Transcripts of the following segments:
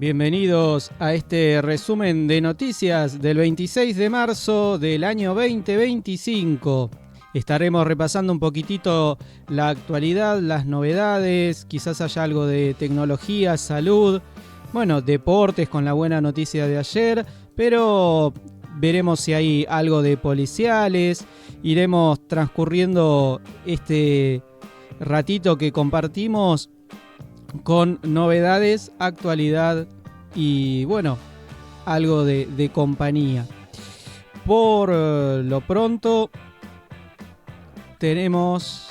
Bienvenidos a este resumen de noticias del 26 de marzo del año 2025. Estaremos repasando un poquitito la actualidad, las novedades, quizás haya algo de tecnología, salud, deportes con la buena noticia de ayer, pero veremos si hay algo de policiales. Iremos transcurriendo este ratito que compartimos con novedades, actualidad y algo de compañía. Por lo pronto tenemos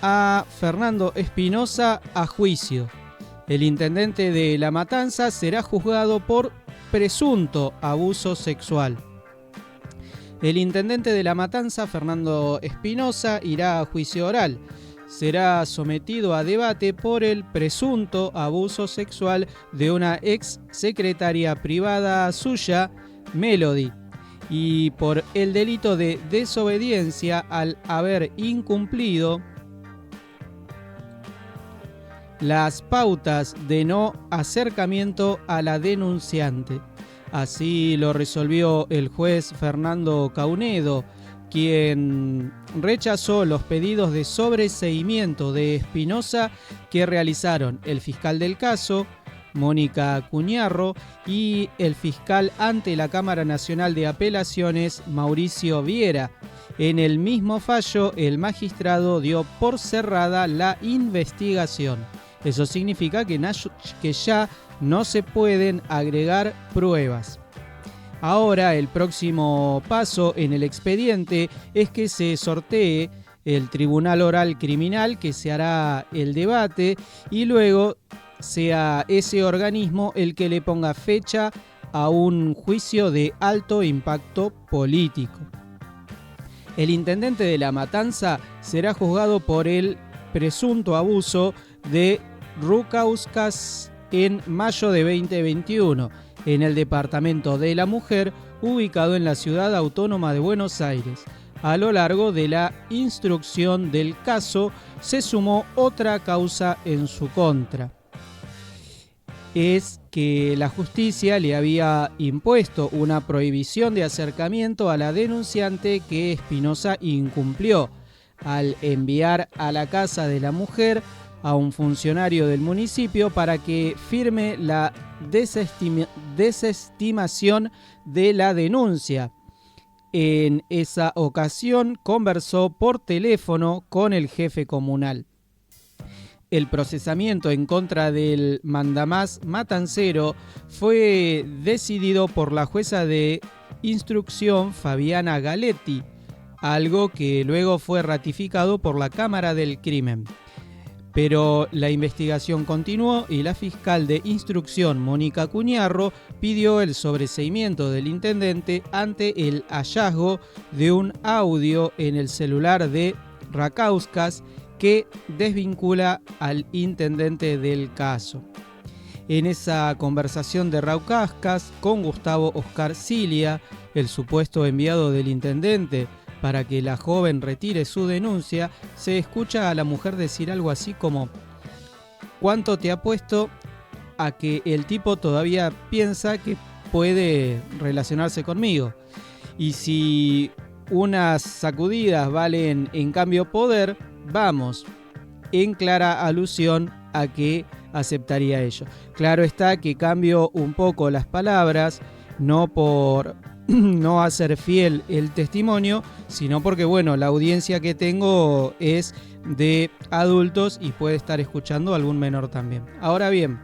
a Fernando Espinosa a juicio. El intendente de La Matanza será juzgado por presunto abuso sexual. El intendente de La Matanza, Fernando Espinosa, irá a juicio oral. Será sometido a debate por el presunto abuso sexual de una ex secretaria privada suya, Melody, y por el delito de desobediencia al haber incumplido las pautas de no acercamiento a la denunciante. Así lo resolvió el juez Fernando Caunedo, quien rechazó los pedidos de sobreseimiento de Espinosa que realizaron el fiscal del caso, Mónica Cuñarro, y el fiscal ante la Cámara Nacional de Apelaciones, Mauricio Viera. En el mismo fallo, el magistrado dio por cerrada la investigación. Eso significa que ya no se pueden agregar pruebas. Ahora el próximo paso en el expediente es que se sortee el Tribunal Oral Criminal, que se hará el debate y luego sea ese organismo el que le ponga fecha a un juicio de alto impacto político. El intendente de La Matanza será juzgado por el presunto abuso de Rucauskas en mayo de 2021. En el Departamento de la Mujer, ubicado en la Ciudad Autónoma de Buenos Aires. A lo largo de la instrucción del caso, se sumó otra causa en su contra. Es que la justicia le había impuesto una prohibición de acercamiento a la denunciante que Espinosa incumplió al enviar a la casa de la mujer a un funcionario del municipio para que firme la desestimación de la denuncia. En esa ocasión conversó por teléfono con el jefe comunal. El procesamiento en contra del mandamás matancero fue decidido por la jueza de instrucción Fabiana Galetti, algo que luego fue ratificado por la Cámara del Crimen. Pero la investigación continuó y la fiscal de instrucción, Mónica Cuñarro, pidió el sobreseimiento del intendente ante el hallazgo de un audio en el celular de Racauskas que desvincula al intendente del caso. En esa conversación de Racauskas con Gustavo Oscar Cilia, el supuesto enviado del intendente, para que la joven retire su denuncia, se escucha a la mujer decir algo así como: ¿cuánto te apuesto a que el tipo todavía piensa que puede relacionarse conmigo? Y si unas sacudidas valen en cambio poder, vamos, en clara alusión a que aceptaría ello. Claro está que cambio un poco las palabras, no por no hacer fiel el testimonio, sino porque la audiencia que tengo es de adultos y puede estar escuchando algún menor también. Ahora bien,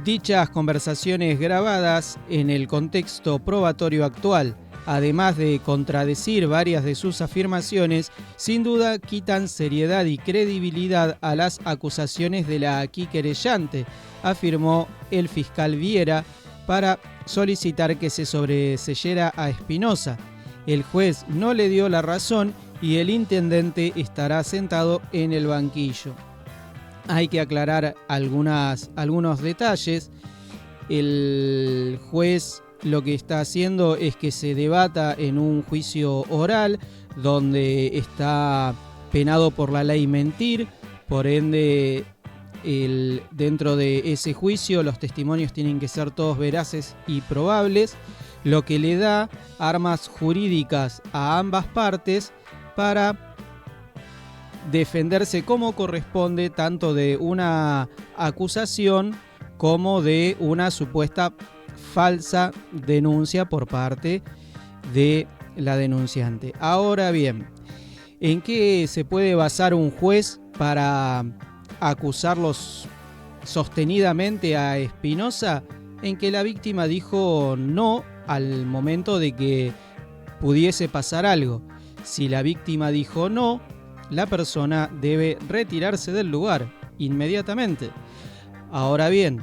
dichas conversaciones grabadas en el contexto probatorio actual, además de contradecir varias de sus afirmaciones, sin duda quitan seriedad y credibilidad a las acusaciones de la aquí querellante, afirmó el fiscal Viera para solicitar que se sobreseyera a Espinosa. El juez no le dio la razón y el intendente estará sentado en el banquillo. Hay que aclarar algunos detalles. El juez lo que está haciendo es que se debata en un juicio oral donde está penado por la ley mentir, Por ende, dentro de ese juicio los testimonios tienen que ser todos veraces y probables, lo que le da armas jurídicas a ambas partes para defenderse como corresponde, tanto de una acusación como de una supuesta falsa denuncia por parte de la denunciante. Ahora bien, ¿en qué se puede basar un juez para acusarlos sostenidamente a Espinosa? En que la víctima dijo no al momento de que pudiese pasar algo. Si la víctima dijo no, la persona debe retirarse del lugar inmediatamente. Ahora bien,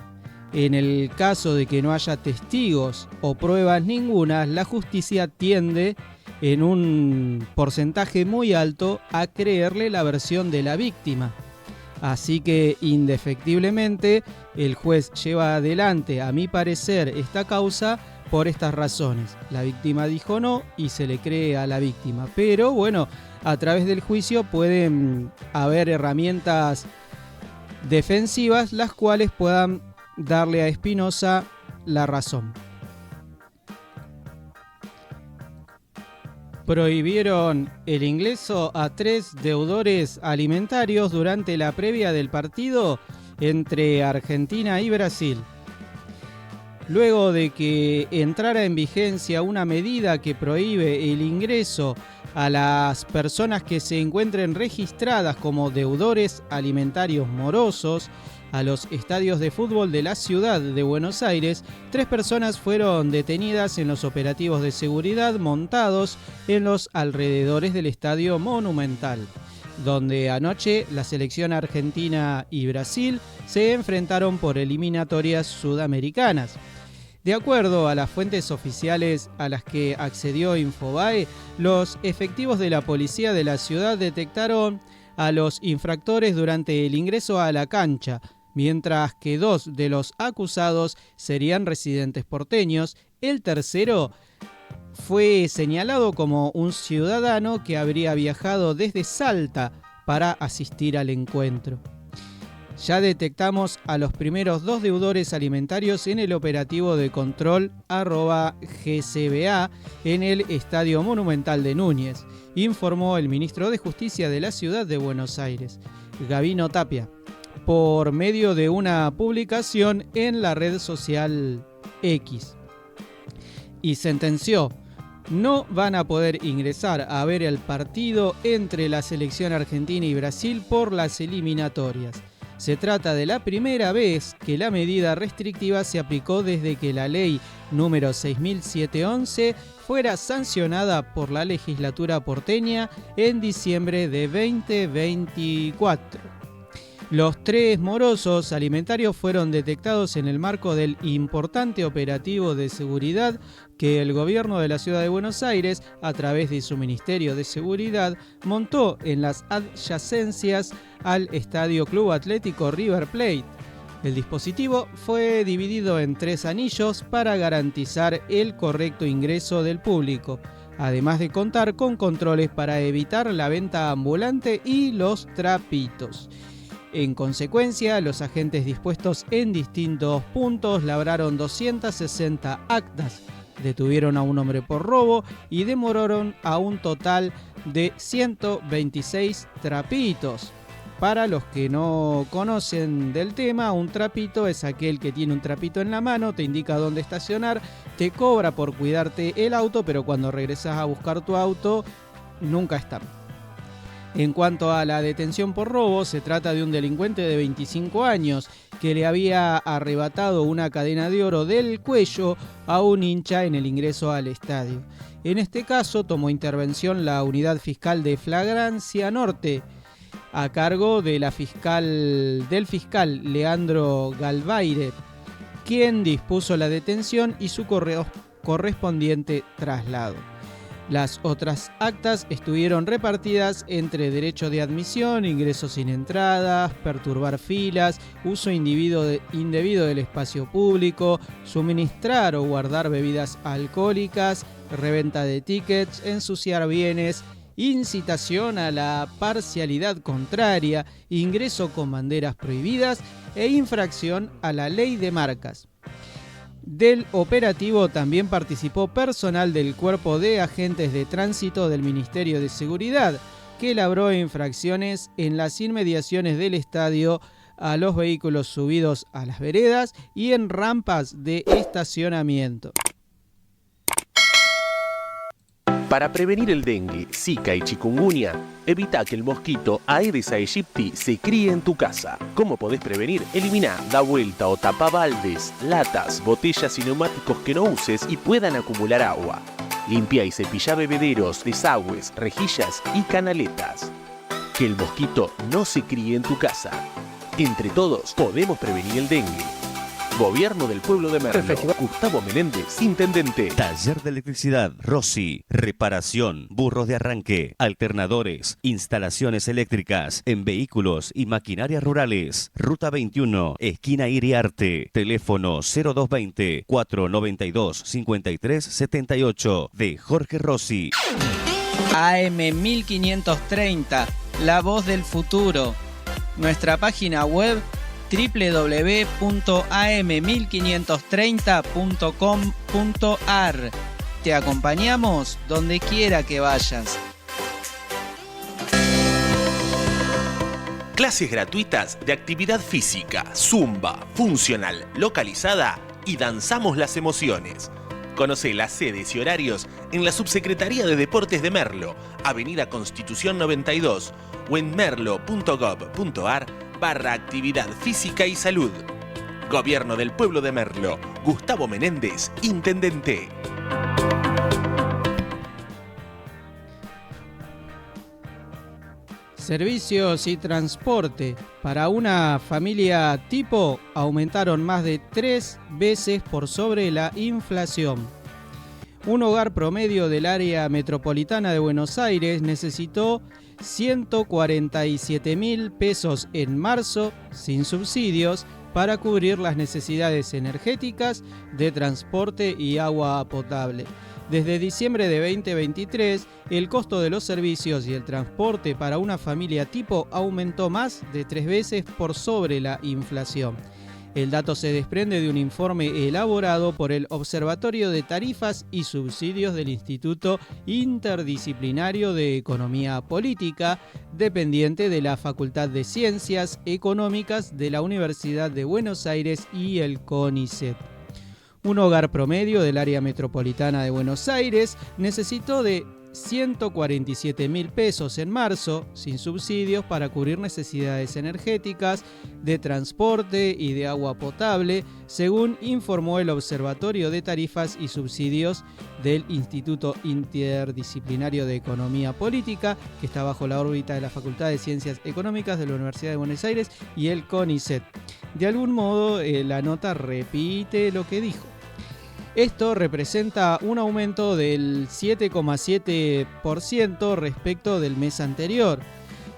en el caso de que no haya testigos o pruebas ninguna, la justicia tiende en un porcentaje muy alto a creerle la versión de la víctima. Así que indefectiblemente el juez lleva adelante, a mi parecer, esta causa por estas razones. La víctima dijo no y se le cree a la víctima. Pero bueno, a través del juicio pueden haber herramientas defensivas las cuales puedan darle a Espinosa la razón. Prohibieron el ingreso a 3 deudores alimentarios durante la previa del partido entre Argentina y Brasil. Luego de que entrara en vigencia una medida que prohíbe el ingreso a las personas que se encuentren registradas como deudores alimentarios morosos a los estadios de fútbol de la ciudad de Buenos Aires, 3 personas fueron detenidas en los operativos de seguridad montados en los alrededores del Estadio Monumental, donde anoche la selección argentina y Brasil se enfrentaron por eliminatorias sudamericanas. De acuerdo a las fuentes oficiales a las que accedió Infobae, los efectivos de la policía de la ciudad detectaron a los infractores durante el ingreso a la cancha, mientras que 2 de los acusados serían residentes porteños. El tercero fue señalado como un ciudadano que habría viajado desde Salta para asistir al encuentro. Ya detectamos a los primeros 2 deudores alimentarios en el operativo de control @GCBA en el Estadio Monumental de Núñez, informó el ministro de Justicia de la ciudad de Buenos Aires, Gabino Tapia, por medio de una publicación en la red social X. Y sentenció: no van a poder ingresar a ver el partido entre la selección argentina y Brasil por las eliminatorias. Se trata de la primera vez que la medida restrictiva se aplicó desde que la ley número 6711 fuera sancionada por la legislatura porteña en diciembre de 2024. Los 3 morosos alimentarios fueron detectados en el marco del importante operativo de seguridad que el gobierno de la ciudad de Buenos Aires, a través de su Ministerio de Seguridad, montó en las adyacencias al Estadio Club Atlético River Plate. El dispositivo fue dividido en 3 anillos para garantizar el correcto ingreso del público, además de contar con controles para evitar la venta ambulante y los trapitos. En consecuencia, los agentes dispuestos en distintos puntos labraron 260 actas, detuvieron a un hombre por robo y demoraron a un total de 126 trapitos. Para los que no conocen del tema, un trapito es aquel que tiene un trapito en la mano, te indica dónde estacionar, te cobra por cuidarte el auto, pero cuando regresas a buscar tu auto, nunca está. En cuanto a la detención por robo, se trata de un delincuente de 25 años que le había arrebatado una cadena de oro del cuello a un hincha en el ingreso al estadio. En este caso tomó intervención la Unidad Fiscal de Flagrancia Norte, a cargo de del fiscal Leandro Galvaire, quien dispuso la detención y su correspondiente traslado. Las otras actas estuvieron repartidas entre derecho de admisión, ingreso sin entradas, perturbar filas, uso indebido del espacio público, suministrar o guardar bebidas alcohólicas, reventa de tickets, ensuciar bienes incitación a la parcialidad contraria, ingreso con banderas prohibidas e infracción a la ley de marcas. Del operativo también participó personal del Cuerpo de Agentes de Tránsito del Ministerio de Seguridad, que elaboró infracciones en las inmediaciones del estadio a los vehículos subidos a las veredas y en rampas de estacionamiento. Para prevenir el dengue, zika y chikungunya, evita que el mosquito Aedes aegypti se críe en tu casa. ¿Cómo podés prevenir? Elimina, da vuelta o tapa baldes, latas, botellas y neumáticos que no uses y puedan acumular agua. Limpia y cepilla bebederos, desagües, rejillas y canaletas. Que el mosquito no se críe en tu casa. Entre todos podemos prevenir el dengue. Gobierno del Pueblo de Merlo. Gustavo Menéndez, Intendente. Taller de Electricidad Rossi. Reparación, burros de arranque, alternadores, instalaciones eléctricas en vehículos y maquinarias rurales. Ruta 21, esquina Iriarte. Teléfono 0220-492-5378 de Jorge Rossi. AM 1530, la voz del futuro. Nuestra página web www.am1530.com.ar. Te acompañamos donde quiera que vayas. Clases gratuitas de actividad física, zumba, funcional, localizada y danzamos las emociones. Conoce las sedes y horarios en la Subsecretaría de Deportes de Merlo, Avenida Constitución 92 o en merlo.gov.ar/actividad física y salud. Gobierno del Pueblo de Merlo. Gustavo Menéndez, Intendente. Servicios y transporte. Para una familia tipo aumentaron más de 3 veces por sobre la inflación. Un hogar promedio del área metropolitana de Buenos Aires necesitó 147.000 pesos en marzo, sin subsidios, para cubrir las necesidades energéticas, de transporte y agua potable. Desde diciembre de 2023, el costo de los servicios y el transporte para una familia tipo aumentó más de 3 veces por sobre la inflación. El dato se desprende de un informe elaborado por el Observatorio de Tarifas y Subsidios del Instituto Interdisciplinario de Economía Política, dependiente de la Facultad de Ciencias Económicas de la Universidad de Buenos Aires y el CONICET. Un hogar promedio del área metropolitana de Buenos Aires necesitó de 147.000 pesos en marzo, sin subsidios, para cubrir necesidades energéticas, de transporte y de agua potable, según informó el Observatorio de Tarifas y Subsidios del Instituto Interdisciplinario de Economía Política, que está bajo la órbita de la Facultad de Ciencias Económicas de la Universidad de Buenos Aires y el CONICET. De algún modo, la nota repite lo que dijo. Esto representa un aumento del 7,7% respecto del mes anterior.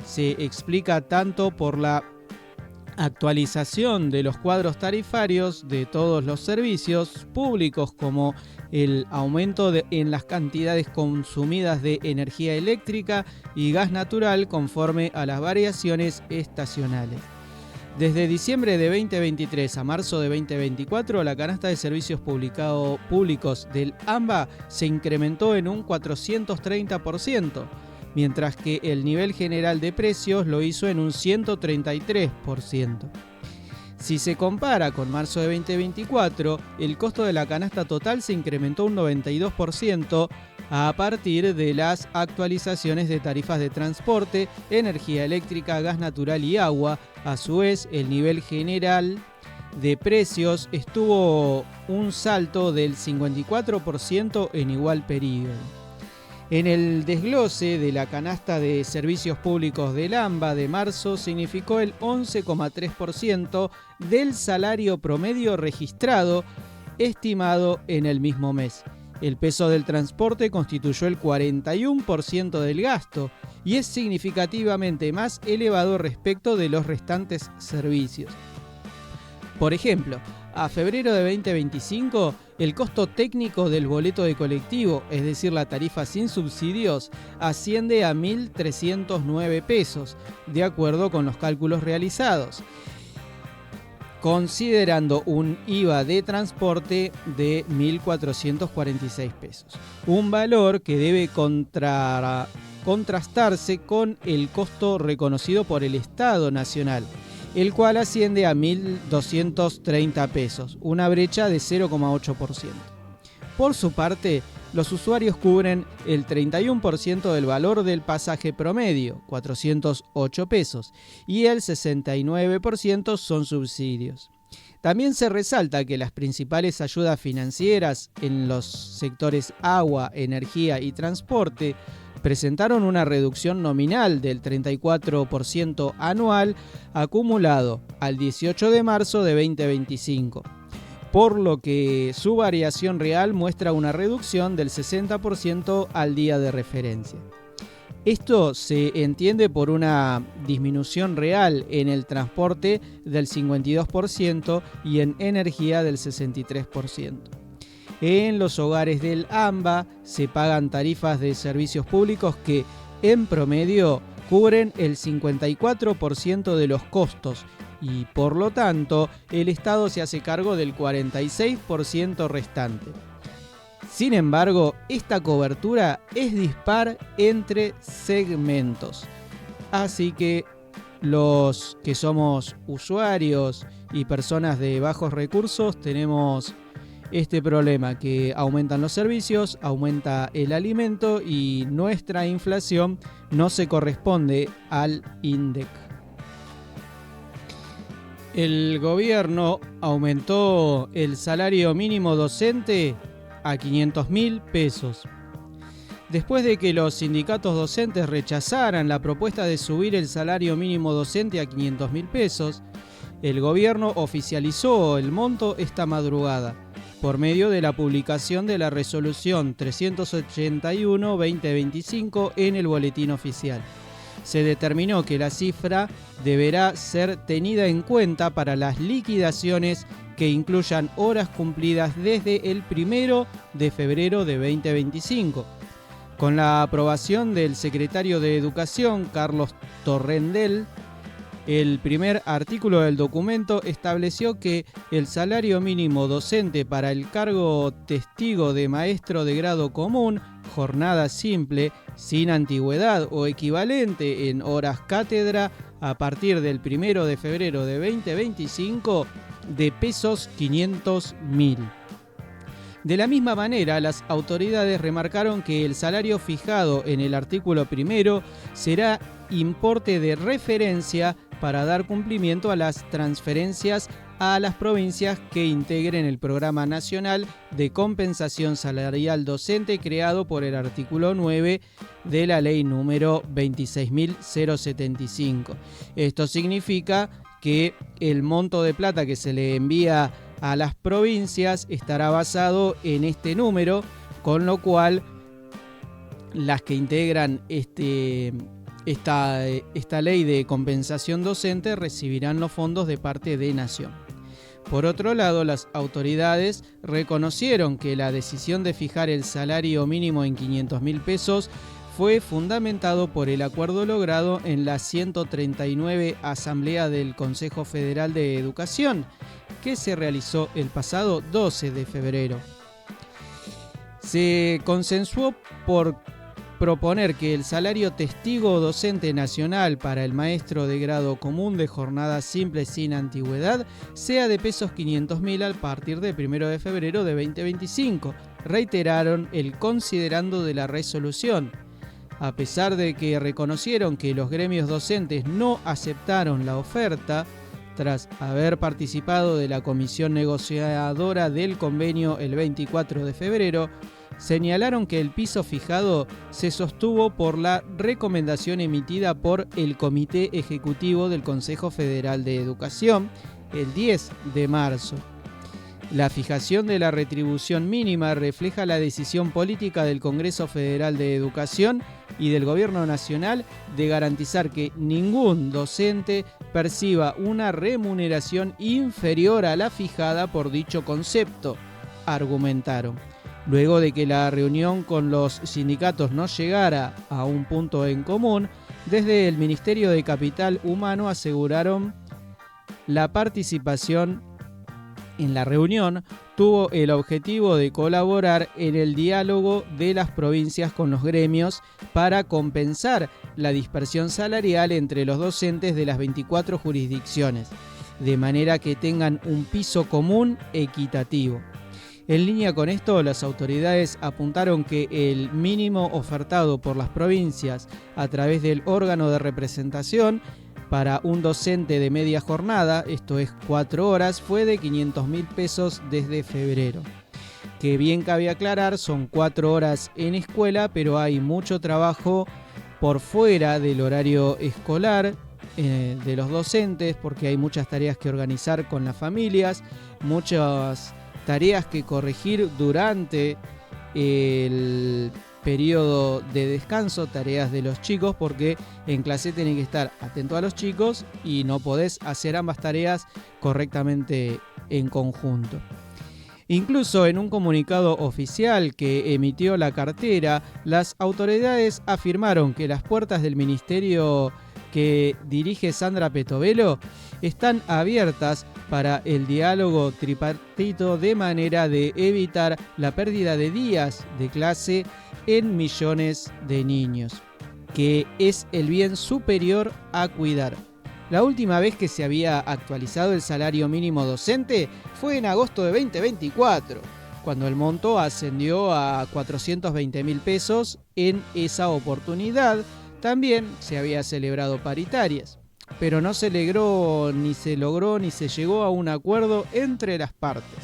Se explica tanto por la actualización de los cuadros tarifarios de todos los servicios públicos como el aumento en las cantidades consumidas de energía eléctrica y gas natural conforme a las variaciones estacionales. Desde diciembre de 2023 a marzo de 2024, la canasta de servicios públicos del AMBA se incrementó en un 430%, mientras que el nivel general de precios lo hizo en un 133%. Si se compara con marzo de 2024, el costo de la canasta total se incrementó un 92% a partir de las actualizaciones de tarifas de transporte, energía eléctrica, gas natural y agua. A su vez, el nivel general de precios estuvo un salto del 54% en igual periodo. En el desglose de la canasta de servicios públicos del AMBA de marzo significó el 11,3% del salario promedio registrado, estimado en el mismo mes. El peso del transporte constituyó el 41% del gasto y es significativamente más elevado respecto de los restantes servicios. Por ejemplo, a febrero de 2025, El costo técnico del boleto de colectivo, es decir, la tarifa sin subsidios, asciende a 1.309 pesos, de acuerdo con los cálculos realizados, considerando un IVA de transporte de 1.446 pesos. Un valor que debe contrastarse con el costo reconocido por el Estado Nacional, el cual asciende a 1.230 pesos, una brecha de 0,8%. Por su parte, los usuarios cubren el 31% del valor del pasaje promedio, 408 pesos, y el 69% son subsidios. También se resalta que las principales ayudas financieras en los sectores agua, energía y transporte presentaron una reducción nominal del 34% anual acumulado al 18 de marzo de 2025, por lo que su variación real muestra una reducción del 60% al día de referencia. Esto se entiende por una disminución real en el transporte del 52% y en energía del 63%. En los hogares del AMBA se pagan tarifas de servicios públicos que, en promedio, cubren el 54% de los costos y, por lo tanto, el Estado se hace cargo del 46% restante. Sin embargo, esta cobertura es dispar entre segmentos. Así que los que somos usuarios y personas de bajos recursos tenemos este problema, que aumentan los servicios, aumenta el alimento y nuestra inflación no se corresponde al INDEC. El gobierno aumentó el salario mínimo docente a 500.000 pesos. Después de que los sindicatos docentes rechazaran la propuesta de subir el salario mínimo docente a 500.000 pesos, el gobierno oficializó el monto esta madrugada, por medio de la publicación de la resolución 381-2025 en el boletín oficial. Se determinó que la cifra deberá ser tenida en cuenta para las liquidaciones que incluyan horas cumplidas desde el 1 de febrero de 2025. Con la aprobación del secretario de Educación, Carlos Torrendel, el primer artículo del documento estableció que el salario mínimo docente para el cargo testigo de maestro de grado común, jornada simple, sin antigüedad o equivalente en horas cátedra a partir del 1 de febrero de 2025 de pesos 500.000. De la misma manera, las autoridades remarcaron que el salario fijado en el artículo primero será importe de referencia para dar cumplimiento a las transferencias a las provincias que integren el Programa Nacional de Compensación Salarial Docente creado por el artículo 9 de la Ley número 26.075. Esto significa que el monto de plata que se le envía a las provincias estará basado en este número, con lo cual las que integran esta ley de compensación docente recibirán los fondos de parte de Nación. Por otro lado, las autoridades reconocieron que la decisión de fijar el salario mínimo en 500.000 pesos fue fundamentado por el acuerdo logrado en la 139 Asamblea del Consejo Federal de Educación, que se realizó el pasado 12 de febrero. Se consensuó por proponer que el salario testigo docente nacional para el maestro de grado común de jornada simple sin antigüedad sea de pesos 500.000 a partir del 1 de febrero de 2025, reiteraron el considerando de la resolución. A pesar de que reconocieron que los gremios docentes no aceptaron la oferta, tras haber participado de la comisión negociadora del convenio el 24 de febrero, señalaron que el piso fijado se sostuvo por la recomendación emitida por el Comité Ejecutivo del Consejo Federal de Educación el 10 de marzo. La fijación de la retribución mínima refleja la decisión política del Congreso Federal de Educación y del Gobierno Nacional de garantizar que ningún docente perciba una remuneración inferior a la fijada por dicho concepto. argumentaron. Luego de que la reunión con los sindicatos no llegara a un punto en común, desde el Ministerio de Capital Humano aseguraron la participación en la reunión tuvo el objetivo de colaborar en el diálogo de las provincias con los gremios para compensar la dispersión salarial entre los docentes de las 24 jurisdicciones, de manera que tengan un piso común equitativo. En línea con esto, las autoridades apuntaron que el mínimo ofertado por las provincias a través del órgano de representación para un docente de media jornada, esto es 4 horas, fue de 500.000 pesos desde febrero. Que bien cabe aclarar, son 4 horas en escuela, pero hay mucho trabajo por fuera del horario escolar de los docentes, porque hay muchas tareas que organizar con las familias, muchas tareas que corregir durante el periodo de descanso, tareas de los chicos, porque en clase tenés que estar atento a los chicos y no podés hacer ambas tareas correctamente en conjunto. Incluso en un comunicado oficial que emitió la cartera, las autoridades afirmaron que las puertas del ministerio que dirige Sandra Petovelo están abiertas para el diálogo tripartito de manera de evitar la pérdida de días de clase en millones de niños, que es el bien superior a cuidar. La última vez que se había actualizado el salario mínimo docente fue en agosto de 2024, cuando el monto ascendió a 420.000 pesos. En esa oportunidad también se había celebrado paritarias, pero no se logró ni se llegó a un acuerdo entre las partes.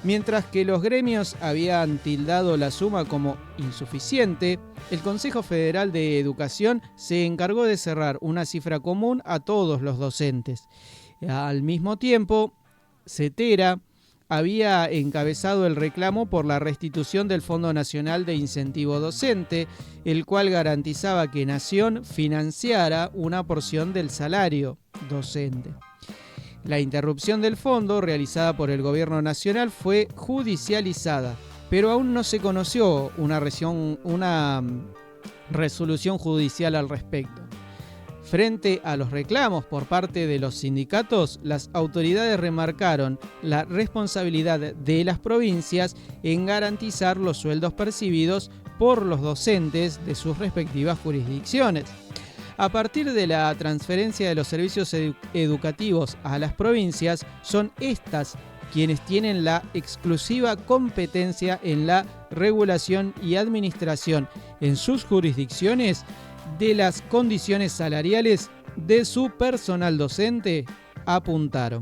Mientras que los gremios habían tildado la suma como insuficiente, el Consejo Federal de Educación se encargó de cerrar una cifra común a todos los docentes. Al mismo tiempo, CETERA había encabezado el reclamo por la restitución del Fondo Nacional de Incentivo Docente, el cual garantizaba que Nación financiara una porción del salario docente. La interrupción del fondo realizada por el Gobierno Nacional fue judicializada, pero aún no se conoció una resolución judicial al respecto. Frente a los reclamos por parte de los sindicatos, las autoridades remarcaron la responsabilidad de las provincias en garantizar los sueldos percibidos por los docentes de sus respectivas jurisdicciones. A partir de la transferencia de los servicios educativos a las provincias, son estas quienes tienen la exclusiva competencia en la regulación y administración en sus jurisdicciones de las condiciones salariales de su personal docente, apuntaron.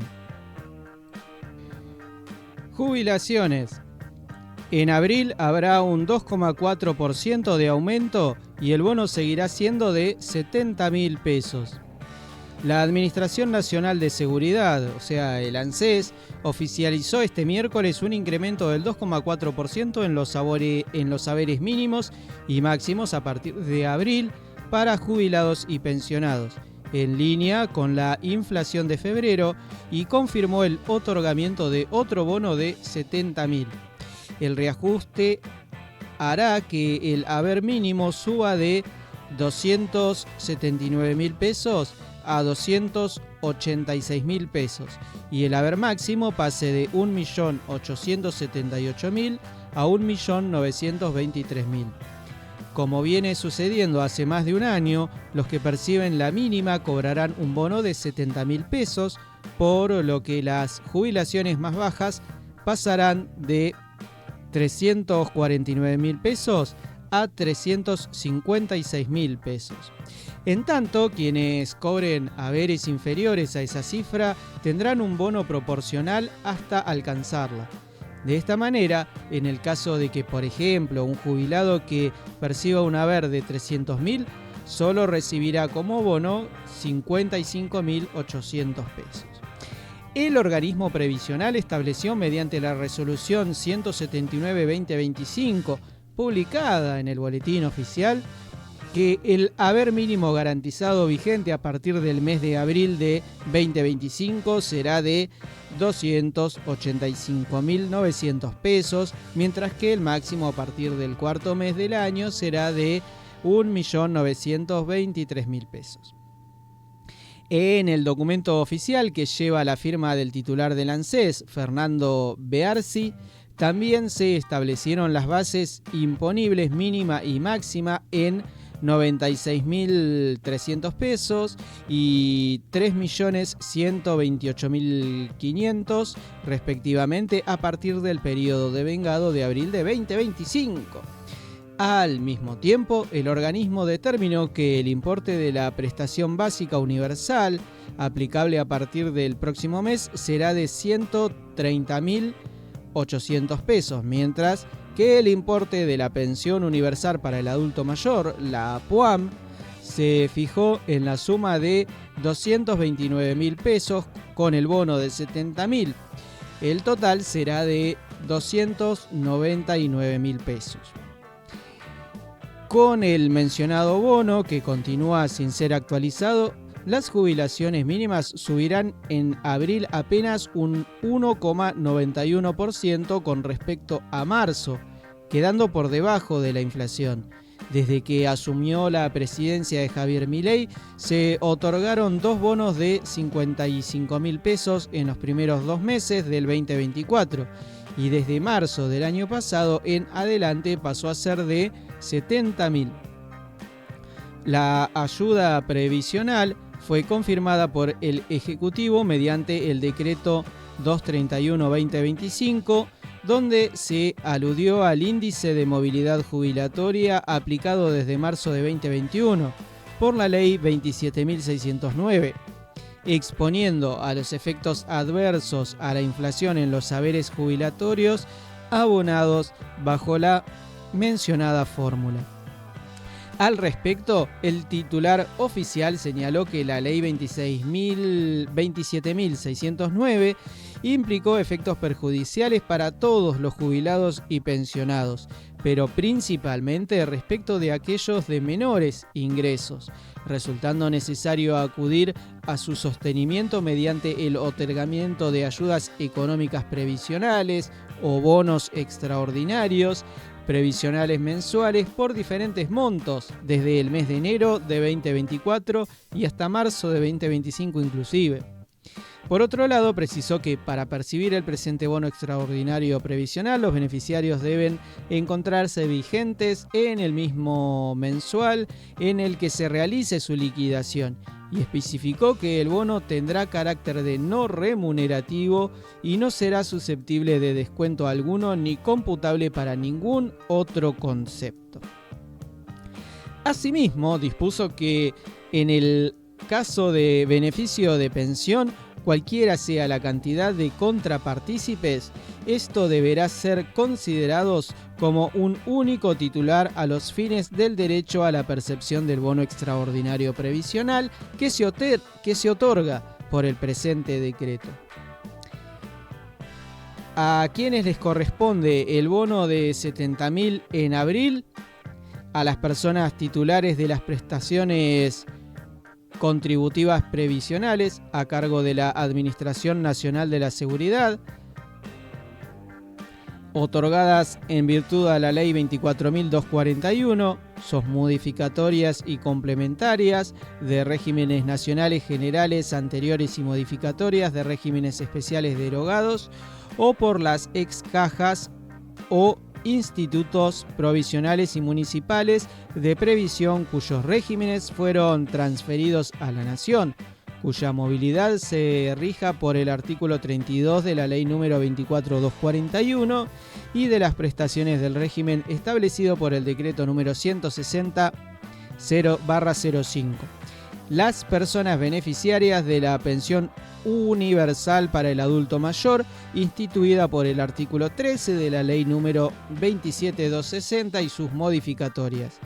Jubilaciones. En abril habrá un 2,4% de aumento y el bono seguirá siendo de 70.000 pesos. La Administración Nacional de Seguridad, o sea, el ANSES, oficializó este miércoles un incremento del 2,4% en los haberes mínimos y máximos a partir de abril para jubilados y pensionados, en línea con la inflación de febrero, y confirmó el otorgamiento de otro bono de 70.000. El reajuste hará que el haber mínimo suba de 279.000 pesos a 286.000 pesos y el haber máximo pase de 1.878.000 a 1.923.000. Como viene sucediendo hace más de un año, los que perciben la mínima cobrarán un bono de 70.000 pesos, por lo que las jubilaciones más bajas pasarán de 349.000 pesos a 356.000 pesos. En tanto, quienes cobren haberes inferiores a esa cifra tendrán un bono proporcional hasta alcanzarla. De esta manera, en el caso de que, por ejemplo, un jubilado que perciba un haber de 300.000, solo recibirá como bono 55.800 pesos. El organismo previsional estableció mediante la resolución 179/2025, publicada en el Boletín Oficial, que el haber mínimo garantizado vigente a partir del mes de abril de 2025 será de 285.900 pesos, mientras que el máximo a partir del cuarto mes del año será de 1.923.000 pesos. En el documento oficial que lleva la firma del titular del ANSES, Fernando Bearzi, también se establecieron las bases imponibles mínima y máxima en 96.300 pesos y 3.128.500 respectivamente a partir del periodo devengado de abril de 2025. Al mismo tiempo, el organismo determinó que el importe de la prestación básica universal aplicable a partir del próximo mes será de 130.800 pesos, mientras que el importe de la pensión universal para el adulto mayor, la PUAM, se fijó en la suma de 229.000 pesos con el bono de 70.000. El total será de 299.000 pesos. Con el mencionado bono, que continúa sin ser actualizado, las jubilaciones mínimas subirán en abril apenas un 1,91% con respecto a marzo, quedando por debajo de la inflación. Desde que asumió la presidencia de Javier Milei, se otorgaron 2 bonos de 55.000 pesos en los primeros 2 meses del 2024 y desde marzo del año pasado en adelante pasó a ser de 70.000. La ayuda previsional fue confirmada por el Ejecutivo mediante el decreto 231-2025, donde se aludió al índice de movilidad jubilatoria aplicado desde marzo de 2021 por la ley 27.609, exponiendo a los efectos adversos a la inflación en los saberes jubilatorios abonados bajo la mencionada fórmula. Al respecto, el titular oficial señaló que la ley 27.609 implicó efectos perjudiciales para todos los jubilados y pensionados, pero principalmente respecto de aquellos de menores ingresos, resultando necesario acudir a su sostenimiento mediante el otorgamiento de ayudas económicas previsionales o bonos extraordinarios previsionales mensuales por diferentes montos, desde el mes de enero de 2024 y hasta marzo de 2025 inclusive. Por otro lado, precisó que para percibir el presente bono extraordinario previsional, los beneficiarios deben encontrarse vigentes en el mismo mensual en el que se realice su liquidación, y especificó que el bono tendrá carácter de no remunerativo y no será susceptible de descuento alguno ni computable para ningún otro concepto. Asimismo, dispuso que en el caso de beneficio de pensión, cualquiera sea la cantidad de contrapartícipes, esto deberá ser considerados como un único titular a los fines del derecho a la percepción del bono extraordinario previsional que se otorga por el presente decreto. ¿A quienes les corresponde el bono de 70.000 en abril? A las personas titulares de las prestaciones contributivas previsionales a cargo de la Administración Nacional de la Seguridad, otorgadas en virtud a la Ley 24.241, sus modificatorias y complementarias de regímenes nacionales generales anteriores y modificatorias de regímenes especiales derogados, o por las ex cajas o institutos provisionales y municipales de previsión cuyos regímenes fueron transferidos a la Nación, cuya movilidad se rija por el artículo 32 de la Ley número 24.241 y de las prestaciones del régimen establecido por el decreto número 160/05. Las personas beneficiarias de la pensión universal para el adulto mayor, instituida por el artículo 13 de la Ley número 27.260 y sus modificatorias.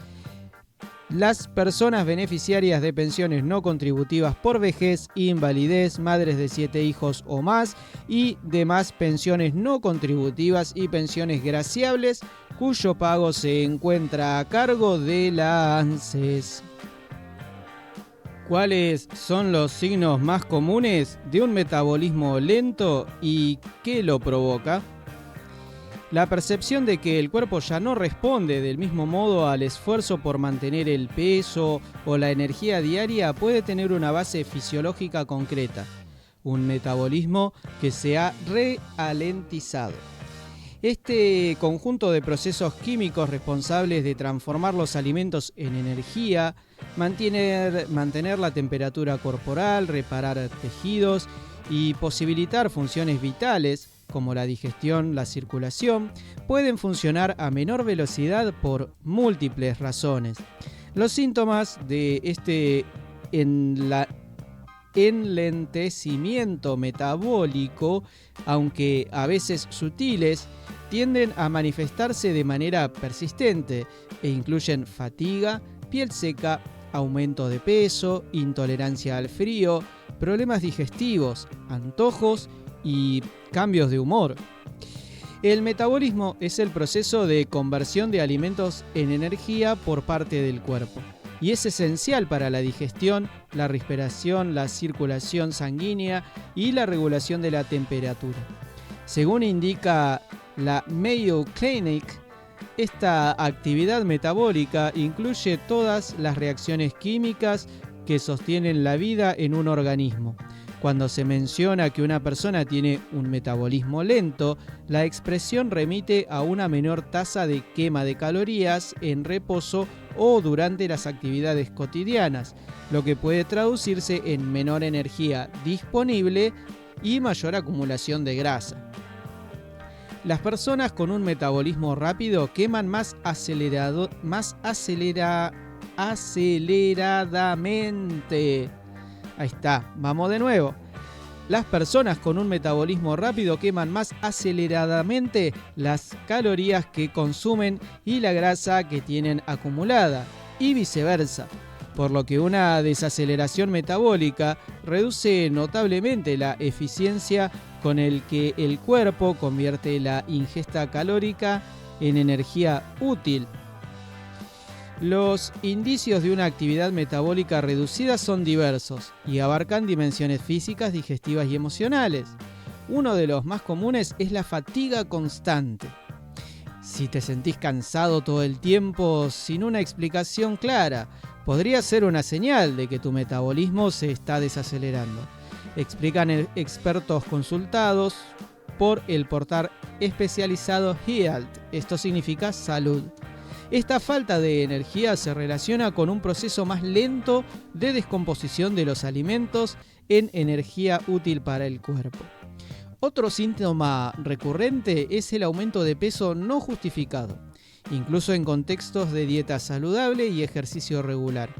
Las personas beneficiarias de pensiones no contributivas por vejez, invalidez, madres de 7 hijos o más y demás pensiones no contributivas y pensiones graciables cuyo pago se encuentra a cargo de la ANSES. ¿Cuáles son los signos más comunes de un metabolismo lento y qué lo provoca? La percepción de que el cuerpo ya no responde del mismo modo al esfuerzo por mantener el peso o la energía diaria puede tener una base fisiológica concreta, un metabolismo que se ha ralentizado. Este conjunto de procesos químicos responsables de transformar los alimentos en energía, mantener la temperatura corporal, reparar tejidos y posibilitar funciones vitales, como la digestión, la circulación, pueden funcionar a menor velocidad por múltiples razones. Los síntomas de este enlentecimiento metabólico, aunque a veces sutiles, tienden a manifestarse de manera persistente e incluyen fatiga, piel seca, aumento de peso, intolerancia al frío, problemas digestivos, antojos y cambios de humor. El metabolismo es el proceso de conversión de alimentos en energía por parte del cuerpo y es esencial para la digestión, la respiración, la circulación sanguínea y la regulación de la temperatura. Según indica la Mayo Clinic, esta actividad metabólica incluye todas las reacciones químicas que sostienen la vida en un organismo. Cuando se menciona que una persona tiene un metabolismo lento, la expresión remite a una menor tasa de quema de calorías en reposo o durante las actividades cotidianas, lo que puede traducirse en menor energía disponible y mayor acumulación de grasa. Las personas con un metabolismo rápido queman más aceleradamente. Ahí está, vamos de nuevo. Las personas con un metabolismo rápido queman más aceleradamente las calorías que consumen y la grasa que tienen acumulada, y viceversa, por lo que una desaceleración metabólica reduce notablemente la eficiencia con el que el cuerpo convierte la ingesta calórica en energía útil. Los indicios de una actividad metabólica reducida son diversos y abarcan dimensiones físicas, digestivas y emocionales. Uno de los más comunes es la fatiga constante. Si te sentís cansado todo el tiempo sin una explicación clara, podría ser una señal de que tu metabolismo se está desacelerando. Explican expertos consultados por el portal especializado Health. Esto significa salud. Esta falta de energía se relaciona con un proceso más lento de descomposición de los alimentos en energía útil para el cuerpo. Otro síntoma recurrente es el aumento de peso no justificado, incluso en contextos de dieta saludable y ejercicio regular.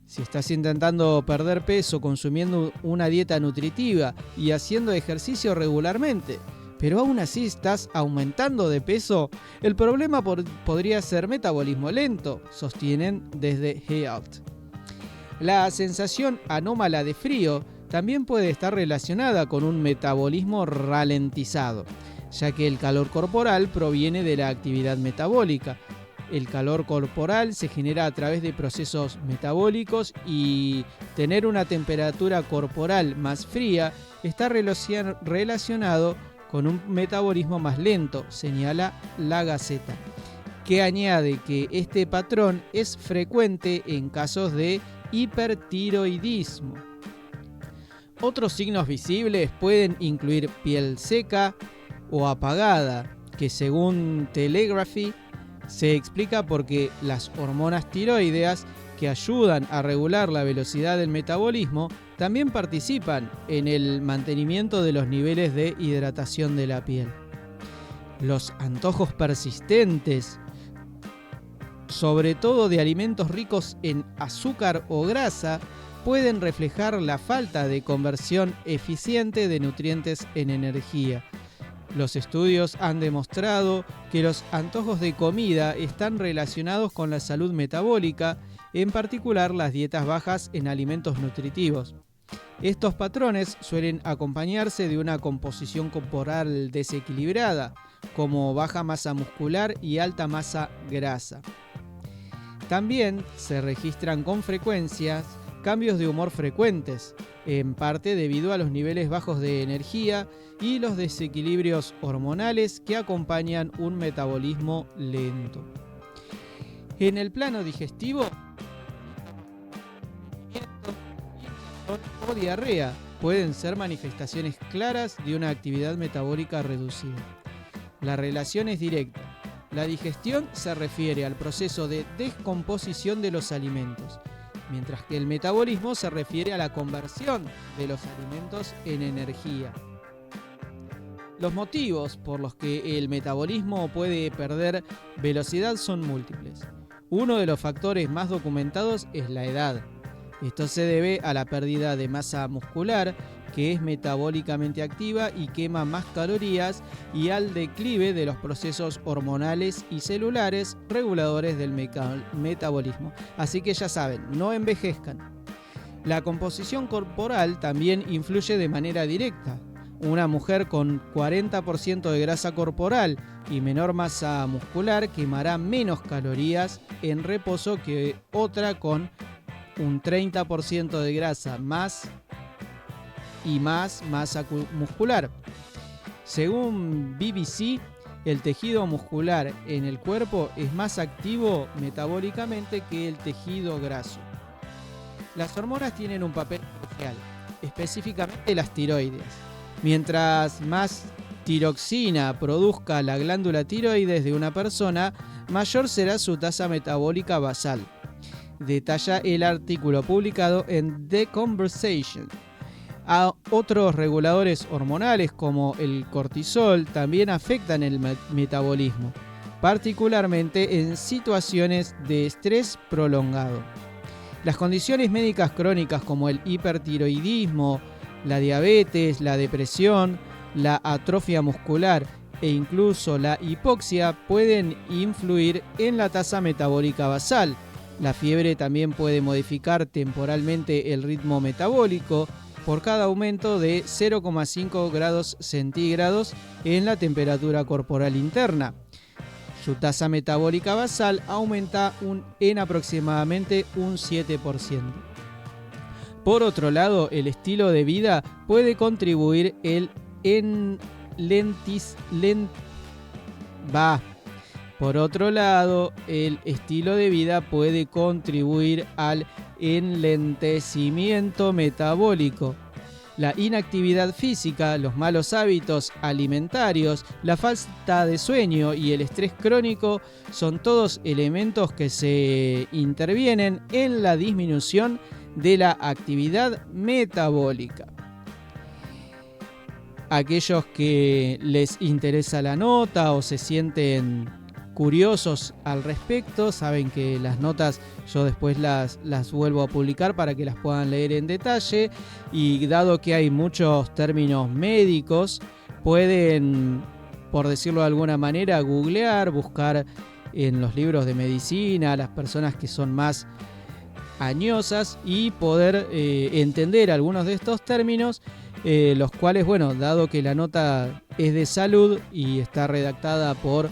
Si estás intentando perder peso consumiendo una dieta nutritiva y haciendo ejercicio regularmente, pero aún así estás aumentando de peso, el problema podría ser metabolismo lento, sostienen desde Health. La sensación anómala de frío también puede estar relacionada con un metabolismo ralentizado, ya que el calor corporal proviene de la actividad metabólica. El calor corporal se genera a través de procesos metabólicos y tener una temperatura corporal más fría está relacionado con un metabolismo más lento, señala la Gaceta, que añade que este patrón es frecuente en casos de hipertiroidismo. Otros signos visibles pueden incluir piel seca o apagada, que según Telegraphy se explica porque las hormonas tiroideas que ayudan a regular la velocidad del metabolismo también participan en el mantenimiento de los niveles de hidratación de la piel. Los antojos persistentes, sobre todo de alimentos ricos en azúcar o grasa, pueden reflejar la falta de conversión eficiente de nutrientes en energía. Los estudios han demostrado que los antojos de comida están relacionados con la salud metabólica, en particular las dietas bajas en alimentos nutritivos. Estos patrones suelen acompañarse de una composición corporal desequilibrada, como baja masa muscular y alta masa grasa. También se registran con frecuencia cambios de humor frecuentes, en parte debido a los niveles bajos de energía y los desequilibrios hormonales que acompañan un metabolismo lento. En el plano digestivo, o diarrea pueden ser manifestaciones claras de una actividad metabólica reducida. La relación es directa. La digestión se refiere al proceso de descomposición de los alimentos, mientras que el metabolismo se refiere a la conversión de los alimentos en energía. Los motivos por los que el metabolismo puede perder velocidad son múltiples. Uno de los factores más documentados es la edad. Esto se debe a la pérdida de masa muscular, que es metabólicamente activa y quema más calorías, y al declive de los procesos hormonales y celulares reguladores del metabolismo. Así que ya saben, no envejezcan. La composición corporal también influye de manera directa. Una mujer con 40% de grasa corporal y menor masa muscular quemará menos calorías en reposo que otra con un 30% de grasa más masa muscular. Según BBC, el tejido muscular en el cuerpo es más activo metabólicamente que el tejido graso. Las hormonas tienen un papel crucial, específicamente las tiroides. Mientras más tiroxina produzca la glándula tiroides de una persona, mayor será su tasa metabólica basal. Detalla el artículo publicado en The Conversation. A otros reguladores hormonales como el cortisol también afectan el metabolismo, particularmente en situaciones de estrés prolongado. Las condiciones médicas crónicas como el hipertiroidismo, la diabetes, la depresión, la atrofia muscular e incluso la hipoxia pueden influir en la tasa metabólica basal. La fiebre también puede modificar temporalmente el ritmo metabólico por cada aumento de 0,5 grados centígrados en la temperatura corporal interna. Su tasa metabólica basal aumenta en aproximadamente un 7%. Por otro lado, el estilo de vida puede contribuir Por otro lado, el estilo de vida puede contribuir al enlentecimiento metabólico. La inactividad física, los malos hábitos alimentarios, la falta de sueño y el estrés crónico son todos elementos que se intervienen en la disminución de la actividad metabólica. Aquellos que les interesa la nota o se sienten curiosos al respecto, saben que las notas yo después las vuelvo a publicar para que las puedan leer en detalle, y dado que hay muchos términos médicos, pueden, por decirlo de alguna manera, googlear, buscar en los libros de medicina, las personas que son más añosas, y poder entender algunos de estos términos, los cuales, bueno, dado que la nota es de salud y está redactada por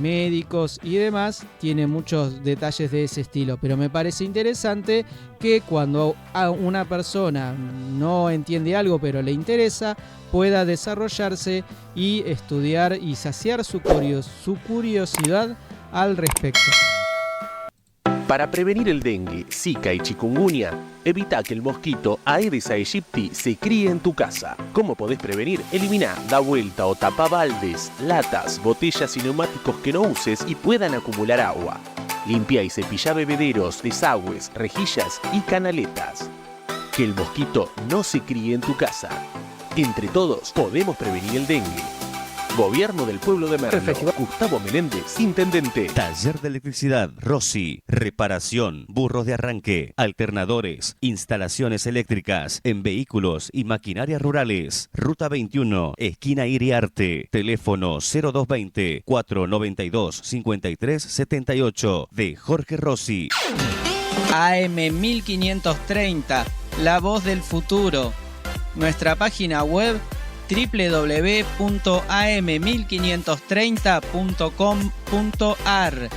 médicos y demás, tiene muchos detalles de ese estilo, pero me parece interesante que cuando a una persona no entiende algo pero le interesa, pueda desarrollarse y estudiar y saciar su curiosidad al respecto. Para prevenir el dengue, zika y chikungunya, evita que el mosquito Aedes aegypti se críe en tu casa. ¿Cómo podés prevenir? Elimina, da vuelta o tapa baldes, latas, botellas y neumáticos que no uses y puedan acumular agua. Limpia y cepilla bebederos, desagües, rejillas y canaletas. Que el mosquito no se críe en tu casa. Entre todos podemos prevenir el dengue. Gobierno del Pueblo de Merlo. Gustavo Meléndez, intendente. Taller de electricidad Rossi. Reparación, burros de arranque, alternadores, instalaciones eléctricas en vehículos y maquinarias rurales. Ruta 21, esquina Iriarte. Teléfono 0220-492-5378 de Jorge Rossi. AM 1530, la voz del futuro. Nuestra página web www.am1530.com.ar.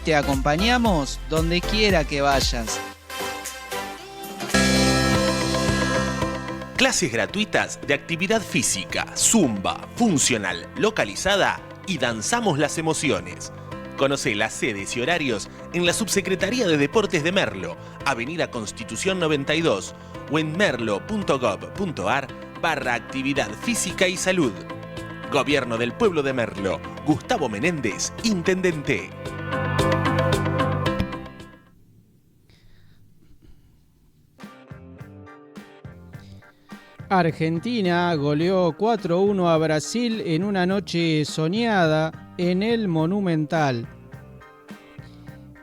Te acompañamos donde quiera que vayas. Clases gratuitas de actividad física, zumba, funcional, localizada y danzamos las emociones. Conoce las sedes y horarios en la Subsecretaría de Deportes de Merlo, Avenida Constitución 92 o en merlo.gov.ar/actividad física y salud. Gobierno del Pueblo de Merlo. Gustavo Menéndez, Intendente. Argentina goleó 4-1 a Brasil en una noche soñada en el Monumental.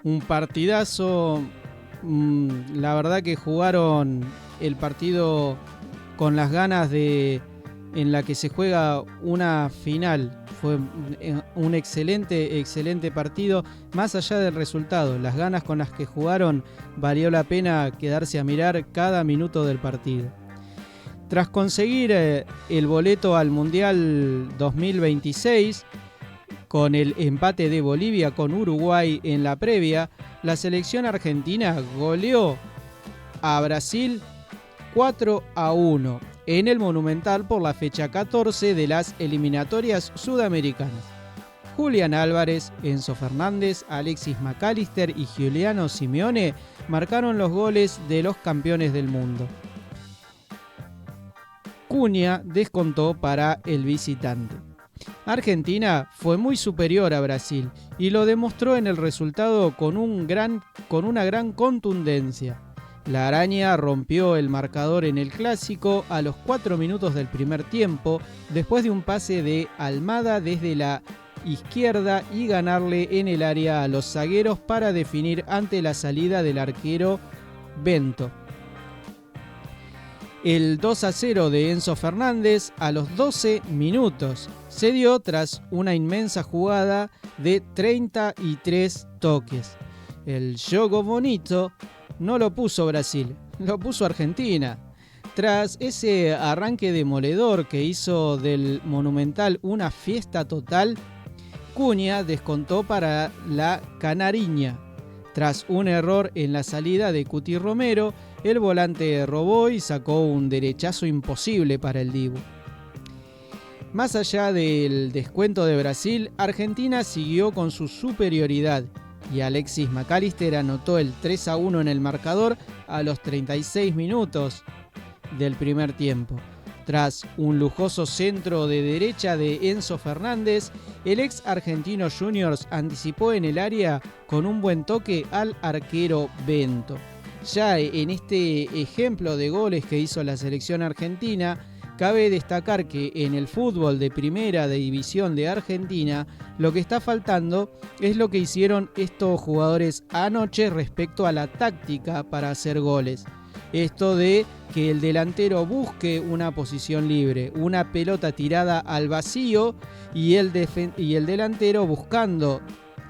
Un partidazo, la verdad que jugaron el partido con las ganas en la que se juega una final. Fue un excelente partido, más allá del resultado. Las ganas con las que jugaron, valió la pena quedarse a mirar cada minuto del partido. Tras conseguir el boleto al Mundial 2026, con el empate de Bolivia con Uruguay en la previa, la selección argentina goleó a Brasil 4-1 en el Monumental por la fecha 14 de las eliminatorias sudamericanas. Julián Álvarez, Enzo Fernández, Alexis McAllister y Giuliano Simeone marcaron los goles de los campeones del mundo. Cunha descontó para el visitante. Argentina fue muy superior a Brasil y lo demostró en el resultado con una gran contundencia. La araña rompió el marcador en el clásico a los 4 minutos del primer tiempo, después de un pase de Almada desde la izquierda y ganarle en el área a los zagueros para definir ante la salida del arquero Bento. El 2-0 de Enzo Fernández a los 12 minutos se dio tras una inmensa jugada de 33 toques. El juego bonito no lo puso Brasil, lo puso Argentina. Tras ese arranque demoledor que hizo del Monumental una fiesta total, Cunha descontó para la Canariña. Tras un error en la salida de Cuti Romero, el volante robó y sacó un derechazo imposible para el Dibu. Más allá del descuento de Brasil, Argentina siguió con su superioridad y Alexis McAllister anotó el 3-1 en el marcador a los 36 minutos del primer tiempo. Tras un lujoso centro de derecha de Enzo Fernández, el ex Argentino Juniors anticipó en el área con un buen toque al arquero Bento. Ya en este ejemplo de goles que hizo la selección argentina, cabe destacar que en el fútbol de primera división de Argentina, lo que está faltando es lo que hicieron estos jugadores anoche respecto a la táctica para hacer goles. Esto de que el delantero busque una posición libre, una pelota tirada al vacío y el delantero buscando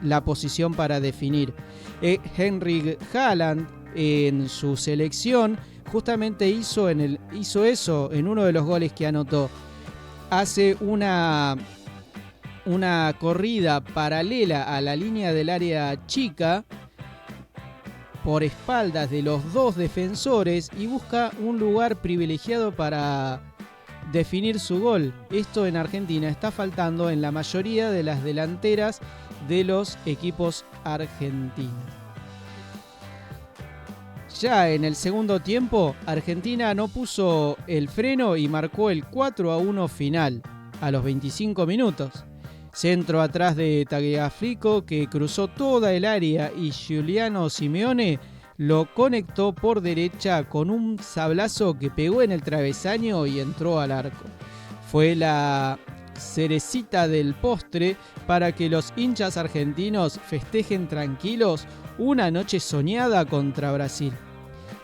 la posición para definir. Henrik Haaland en su selección justamente hizo eso en uno de los goles que anotó. Hace una corrida paralela a la línea del área chica por espaldas de los dos defensores y busca un lugar privilegiado para definir su gol. Esto en Argentina está faltando en la mayoría de las delanteras de los equipos argentinos. Ya en el segundo tiempo, Argentina no puso el freno y marcó el 4-1 final a los 25 minutos. Centro atrás de Tagliafico que cruzó toda el área y Giuliano Simeone lo conectó por derecha con un sablazo que pegó en el travesaño y entró al arco. Fue la cerecita del postre para que los hinchas argentinos festejen tranquilos una noche soñada contra Brasil.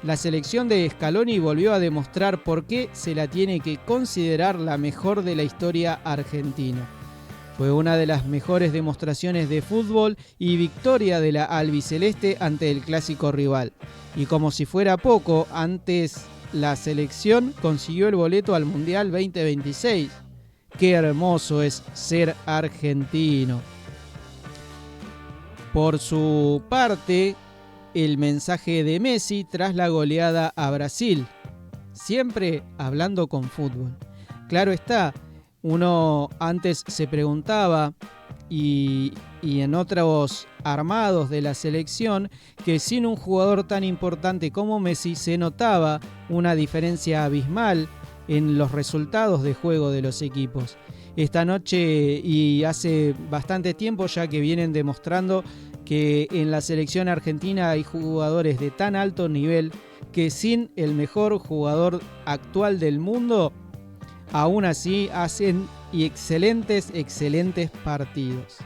La selección de Scaloni volvió a demostrar por qué se la tiene que considerar la mejor de la historia argentina. Fue una de las mejores demostraciones de fútbol y victoria de la albiceleste ante el clásico rival. Y como si fuera poco, antes la selección consiguió el boleto al Mundial 2026. Qué hermoso es ser argentino. Por su parte, el mensaje de Messi tras la goleada a Brasil. Siempre hablando con fútbol. Claro está, uno antes se preguntaba y en otros armados de la selección que sin un jugador tan importante como Messi se notaba una diferencia abismal en los resultados de juego de los equipos. Esta noche y hace bastante tiempo ya que vienen demostrando que en la selección argentina hay jugadores de tan alto nivel que sin el mejor jugador actual del mundo, aún así hacen excelentes partidos.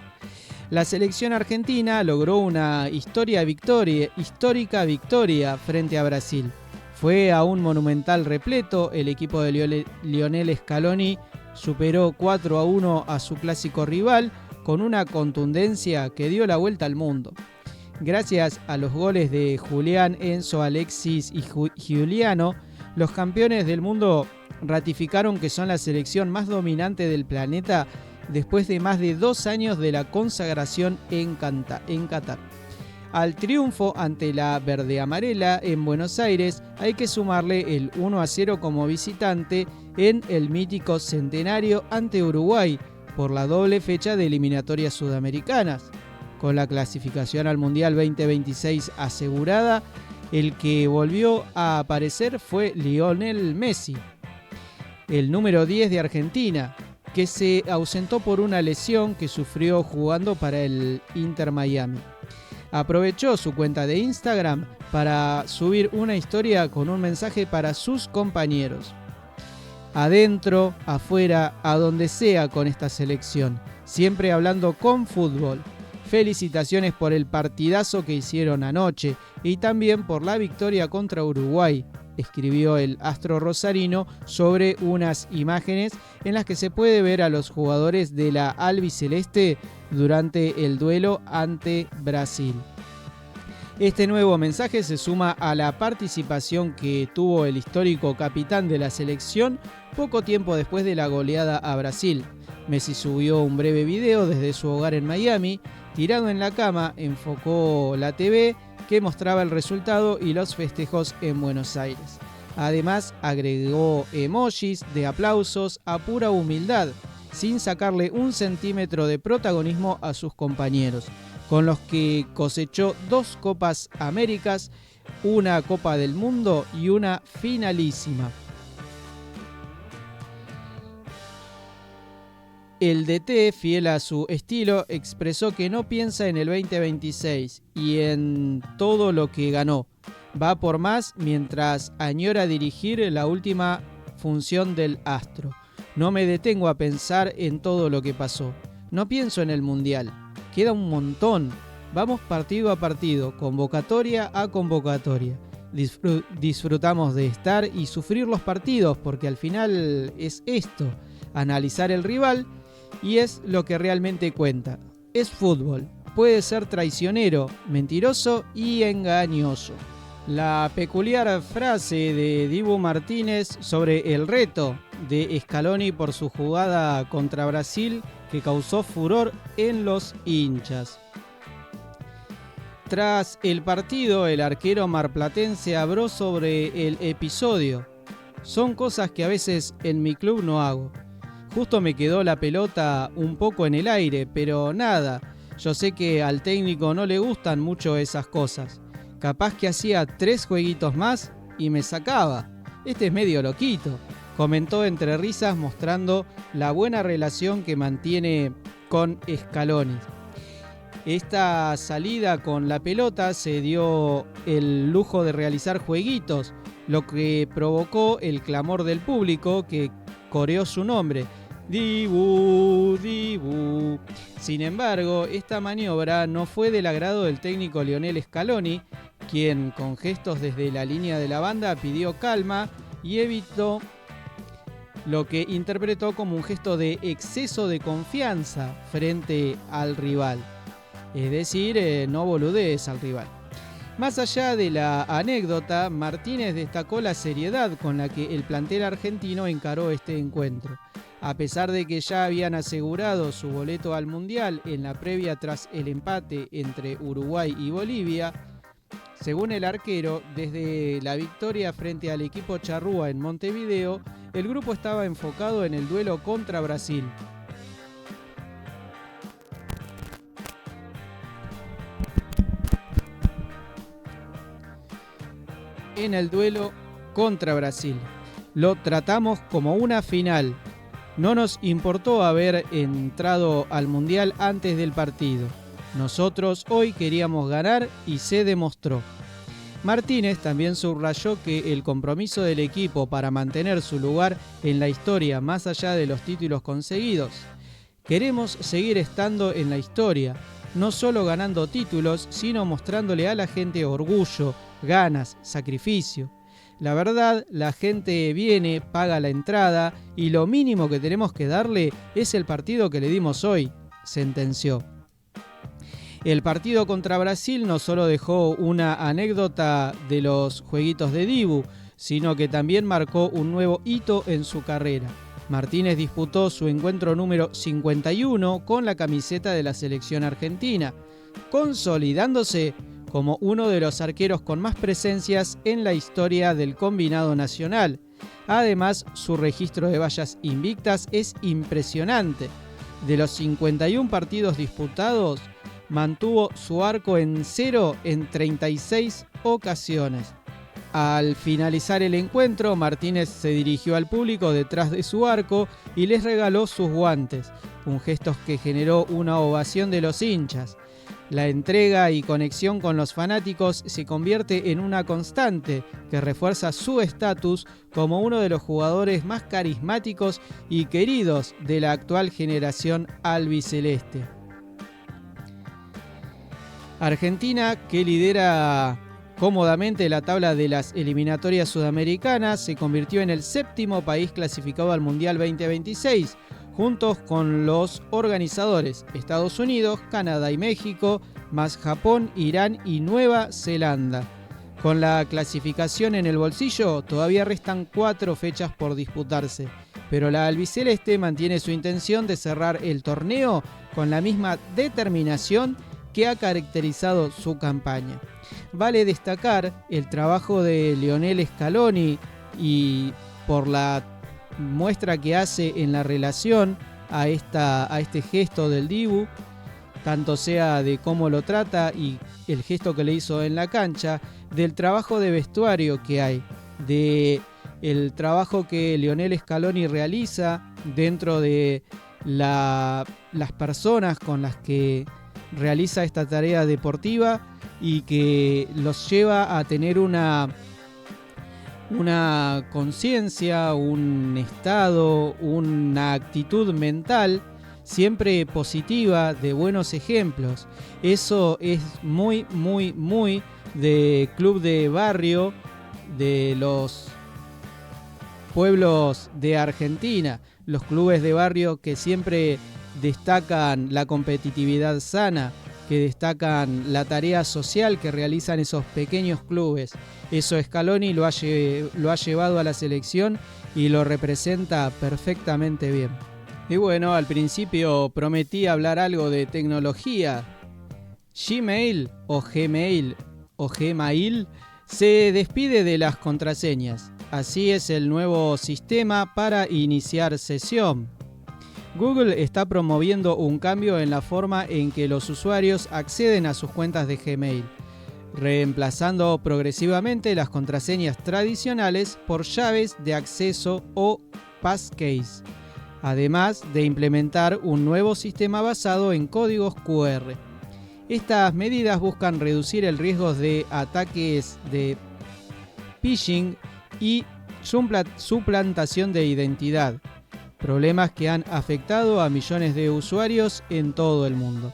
La selección argentina logró una histórica victoria frente a Brasil. Fue a un monumental repleto, el equipo de Lionel Scaloni superó 4-1 a su clásico rival con una contundencia que dio la vuelta al mundo. Gracias a los goles de Julián, Enzo, Alexis y Giuliano, los campeones del mundo ratificaron que son la selección más dominante del planeta después de más de 2 años de la consagración en Qatar. Al triunfo ante la verde-amarela en Buenos Aires hay que sumarle el 1-0 como visitante en el mítico Centenario ante Uruguay por la doble fecha de eliminatorias sudamericanas. Con la clasificación al Mundial 2026 asegurada, el que volvió a aparecer fue Lionel Messi, el número 10 de Argentina, que se ausentó por una lesión que sufrió jugando para el Inter Miami. Aprovechó su cuenta de Instagram para subir una historia con un mensaje para sus compañeros. Adentro, afuera, a donde sea con esta selección, siempre hablando con fútbol. Felicitaciones por el partidazo que hicieron anoche y también por la victoria contra Uruguay, escribió el astro rosarino sobre unas imágenes en las que se puede ver a los jugadores de la albiceleste durante el duelo ante Brasil. Este nuevo mensaje se suma a la participación que tuvo el histórico capitán de la selección poco tiempo después de la goleada a Brasil. Messi subió un breve video desde su hogar en Miami. Tirado en la cama, enfocó la TV que mostraba el resultado y los festejos en Buenos Aires. Además, agregó emojis de aplausos a pura humildad, sin sacarle un centímetro de protagonismo a sus compañeros, con los que cosechó 2 Copas Américas, una Copa del Mundo y una finalísima. El DT, fiel a su estilo, expresó que no piensa en el 2026 y en todo lo que ganó. Va por más mientras añora dirigir la última función del astro. No me detengo a pensar en todo lo que pasó. No pienso en el Mundial. Queda un montón. Vamos partido a partido, convocatoria a convocatoria. Disfrutamos de estar y sufrir los partidos porque al final es esto, analizar el rival. Y es lo que realmente cuenta. Es fútbol. Puede ser traicionero, mentiroso y engañoso. La peculiar frase de Dibu Martínez sobre el reto de Scaloni por su jugada contra Brasil que causó furor en los hinchas. Tras el partido, el arquero marplatense habló sobre el episodio. Son cosas que a veces en mi club no hago. Justo me quedó la pelota un poco en el aire, pero nada, yo sé que al técnico no le gustan mucho esas cosas. Capaz que hacía 3 jueguitos más y me sacaba. Este es medio loquito, comentó entre risas mostrando la buena relación que mantiene con Scaloni. Esta salida con la pelota se dio el lujo de realizar jueguitos, lo que provocó el clamor del público que coreó su nombre. Dibu, Dibu. Sin embargo, esta maniobra no fue del agrado del técnico Lionel Scaloni, quien con gestos desde la línea de la banda pidió calma y evitó lo que interpretó como un gesto de exceso de confianza frente al rival. Es decir, no boludees al rival. Más allá de la anécdota, Martínez destacó la seriedad con la que el plantel argentino encaró este encuentro. A pesar de que ya habían asegurado su boleto al Mundial en la previa tras el empate entre Uruguay y Bolivia, según el arquero, desde la victoria frente al equipo charrúa en Montevideo, el grupo estaba enfocado en el duelo contra Brasil. En el duelo contra Brasil. Lo tratamos como una final. No nos importó haber entrado al Mundial antes del partido. Nosotros hoy queríamos ganar y se demostró. Martínez también subrayó que el compromiso del equipo para mantener su lugar en la historia más allá de los títulos conseguidos. Queremos seguir estando en la historia, no solo ganando títulos, sino mostrándole a la gente orgullo, ganas, sacrificio. La verdad, la gente viene, paga la entrada y lo mínimo que tenemos que darle es el partido que le dimos hoy, sentenció. El partido contra Brasil no solo dejó una anécdota de los jueguitos de Dibu, sino que también marcó un nuevo hito en su carrera. Martínez disputó su encuentro número 51 con la camiseta de la selección argentina, consolidándose como uno de los arqueros con más presencias en la historia del combinado nacional. Además, su registro de vallas invictas es impresionante. De los 51 partidos disputados, mantuvo su arco en 0 en 36 ocasiones. Al finalizar el encuentro, Martínez se dirigió al público detrás de su arco y les regaló sus guantes, un gesto que generó una ovación de los hinchas. La entrega y conexión con los fanáticos se convierte en una constante que refuerza su estatus como uno de los jugadores más carismáticos y queridos de la actual generación albiceleste. Argentina, que lidera cómodamente la tabla de las eliminatorias sudamericanas, se convirtió en el 7º país clasificado al Mundial 2026, juntos con los organizadores Estados Unidos, Canadá y México, más Japón, Irán y Nueva Zelanda. Con la clasificación en el bolsillo, todavía restan 4 fechas por disputarse, pero la albiceleste mantiene su intención de cerrar el torneo con la misma determinación que ha caracterizado su campaña. Vale destacar el trabajo de Lionel Scaloni y por la muestra que hace en la relación a este gesto del Dibu, tanto sea de cómo lo trata y el gesto que le hizo en la cancha, del trabajo de vestuario que hay, de el trabajo que Lionel Scaloni realiza dentro de las personas con las que realiza esta tarea deportiva y que los lleva a tener una conciencia, un estado, una actitud mental siempre positiva, de buenos ejemplos. Eso es muy, muy, muy de club de barrio, de los pueblos de Argentina, los clubes de barrio que siempre destacan la competitividad sana, que destacan la tarea social que realizan esos pequeños clubes. Eso Scaloni lo ha llevado a la selección y lo representa perfectamente bien. Y bueno, al principio prometí hablar algo de tecnología. Gmail se despide de las contraseñas. Así es el nuevo sistema para iniciar sesión. Google está promoviendo un cambio en la forma en que los usuarios acceden a sus cuentas de Gmail, reemplazando progresivamente las contraseñas tradicionales por llaves de acceso o passkeys, además de implementar un nuevo sistema basado en códigos QR. Estas medidas buscan reducir el riesgo de ataques de phishing y suplantación de identidad, problemas que han afectado a millones de usuarios en todo el mundo.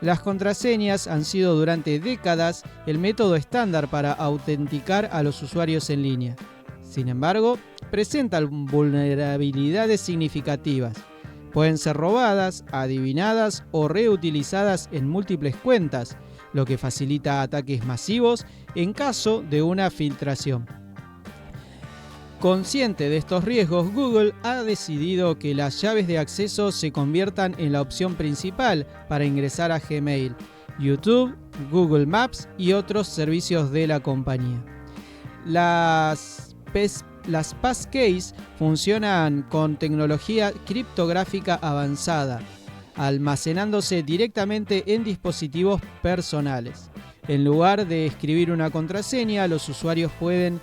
Las contraseñas han sido durante décadas el método estándar para autenticar a los usuarios en línea. Sin embargo, presentan vulnerabilidades significativas. Pueden ser robadas, adivinadas o reutilizadas en múltiples cuentas, lo que facilita ataques masivos en caso de una filtración. Consciente de estos riesgos, Google ha decidido que las llaves de acceso se conviertan en la opción principal para ingresar a Gmail, YouTube, Google Maps y otros servicios de la compañía. Las passkeys funcionan con tecnología criptográfica avanzada, almacenándose directamente en dispositivos personales. En lugar de escribir una contraseña, los usuarios pueden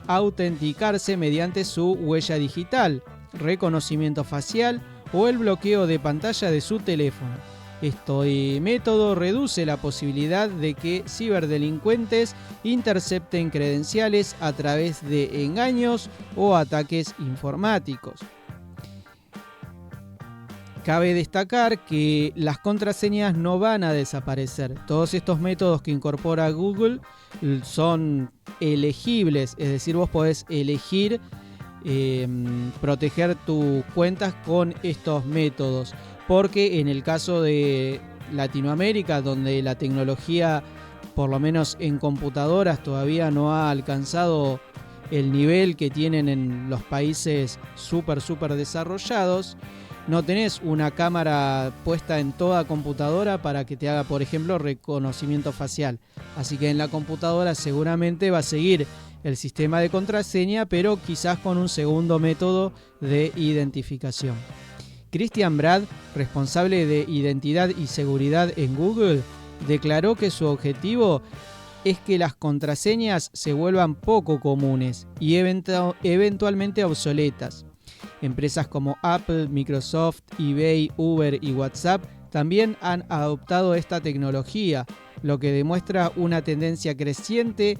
autenticarse mediante su huella digital, reconocimiento facial o el bloqueo de pantalla de su teléfono. Este método reduce la posibilidad de que ciberdelincuentes intercepten credenciales a través de engaños o ataques informáticos. Cabe destacar que las contraseñas no van a desaparecer. Todos estos métodos que incorpora Google son elegibles, es decir, vos podés elegir proteger tus cuentas con estos métodos, porque en el caso de Latinoamérica, donde la tecnología, por lo menos en computadoras, todavía no ha alcanzado el nivel que tienen en los países súper desarrollados, no tenés una cámara puesta en toda computadora para que te haga, por ejemplo, reconocimiento facial. Así que en la computadora seguramente va a seguir el sistema de contraseña, pero quizás con un segundo método de identificación. Christian Brad, responsable de identidad y seguridad en Google, declaró que su objetivo es que las contraseñas se vuelvan poco comunes y eventualmente obsoletas. Empresas como Apple, Microsoft, eBay, Uber y WhatsApp también han adoptado esta tecnología, lo que demuestra una tendencia creciente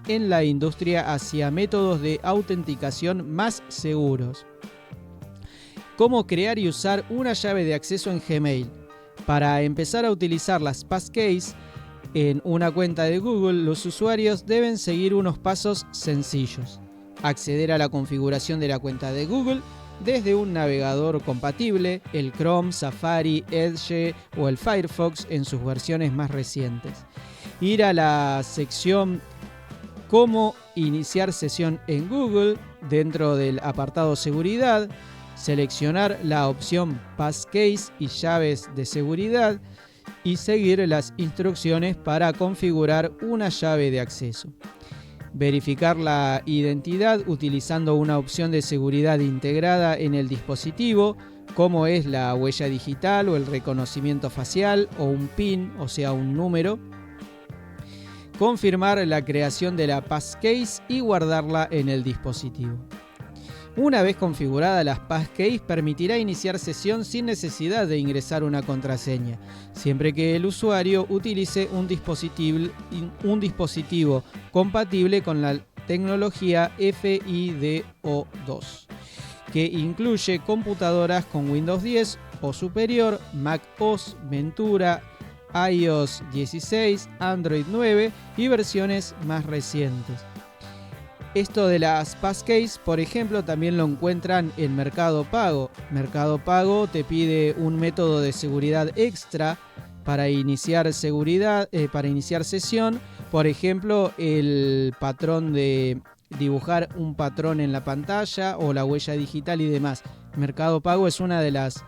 en la industria hacia métodos de autenticación más seguros. ¿Cómo crear y usar una llave de acceso en Gmail? Para empezar a utilizar las passkeys en una cuenta de Google, los usuarios deben seguir unos pasos sencillos. Acceder a la configuración de la cuenta de Google desde un navegador compatible, el Chrome, Safari, Edge o el Firefox en sus versiones más recientes. Ir a la sección Cómo iniciar sesión en Google dentro del apartado Seguridad, seleccionar la opción Passkeys y llaves de seguridad y seguir las instrucciones para configurar una llave de acceso. Verificar la identidad utilizando una opción de seguridad integrada en el dispositivo, como es la huella digital o el reconocimiento facial o un PIN, o sea, un número. Confirmar la creación de la passkeys y guardarla en el dispositivo. Una vez configurada, las passkeys permitirá iniciar sesión sin necesidad de ingresar una contraseña, siempre que el usuario utilice un dispositivo compatible con la tecnología FIDO2, que incluye computadoras con Windows 10 o superior, Mac OS, Ventura, iOS 16, Android 9 y versiones más recientes. Esto de las passkeys, por ejemplo, también lo encuentran en Mercado Pago. Mercado Pago te pide un método de seguridad extra para iniciar sesión. Por ejemplo, el patrón de dibujar un patrón en la pantalla o la huella digital y demás. Mercado Pago es una de las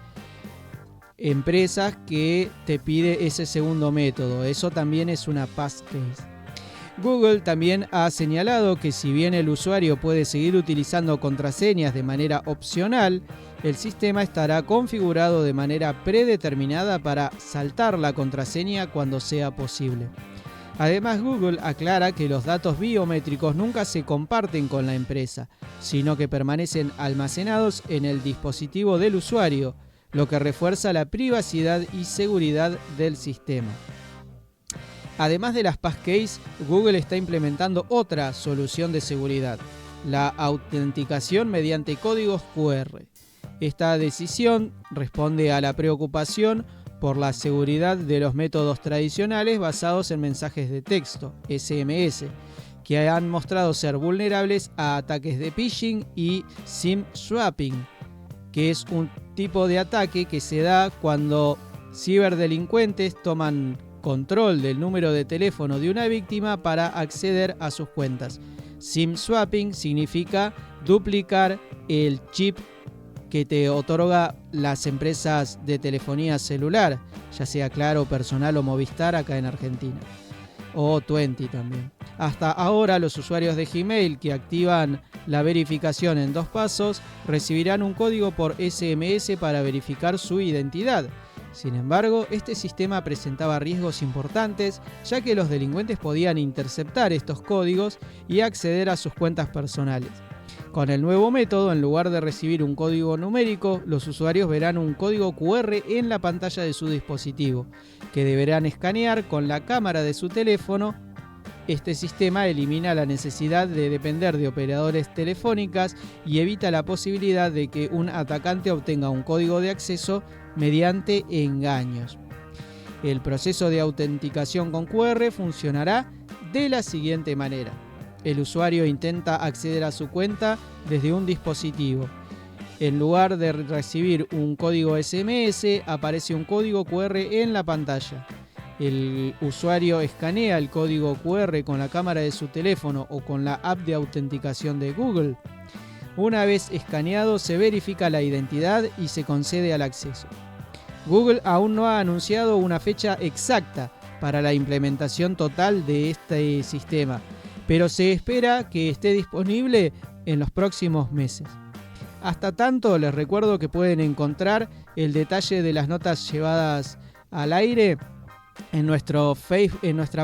empresas que te pide ese segundo método. Eso también es una passkey. Google también ha señalado que si bien el usuario puede seguir utilizando contraseñas de manera opcional, el sistema estará configurado de manera predeterminada para saltar la contraseña cuando sea posible. Además, Google aclara que los datos biométricos nunca se comparten con la empresa, sino que permanecen almacenados en el dispositivo del usuario, lo que refuerza la privacidad y seguridad del sistema. Además de las passkeys, Google está implementando otra solución de seguridad, la autenticación mediante códigos QR. Esta decisión responde a la preocupación por la seguridad de los métodos tradicionales basados en mensajes de texto, SMS, que han mostrado ser vulnerables a ataques de phishing y SIM swapping, que es un tipo de ataque que se da cuando ciberdelincuentes toman control del número de teléfono de una víctima para acceder a sus cuentas. SIM swapping significa duplicar el chip que te otorga las empresas de telefonía celular, ya sea Claro, Personal o Movistar acá en Argentina, o Tuenti también. Hasta ahora los usuarios de Gmail que activan la verificación en 2 pasos recibirán un código por SMS para verificar su identidad. Sin embargo, este sistema presentaba riesgos importantes, ya que los delincuentes podían interceptar estos códigos y acceder a sus cuentas personales. Con el nuevo método, en lugar de recibir un código numérico, los usuarios verán un código QR en la pantalla de su dispositivo, que deberán escanear con la cámara de su teléfono. Este sistema elimina la necesidad de depender de operadores telefónicas y evita la posibilidad de que un atacante obtenga un código de acceso mediante engaños. El proceso de autenticación con QR funcionará de la siguiente manera. El usuario intenta acceder a su cuenta desde un dispositivo. En lugar de recibir un código SMS, aparece un código QR en la pantalla. El usuario escanea el código QR con la cámara de su teléfono o con la app de autenticación de Google. Una vez escaneado, se verifica la identidad y se concede al acceso. Google aún no ha anunciado una fecha exacta para la implementación total de este sistema, pero se espera que esté disponible en los próximos meses. Hasta tanto, les recuerdo que pueden encontrar el detalle de las notas llevadas al aire en nuestra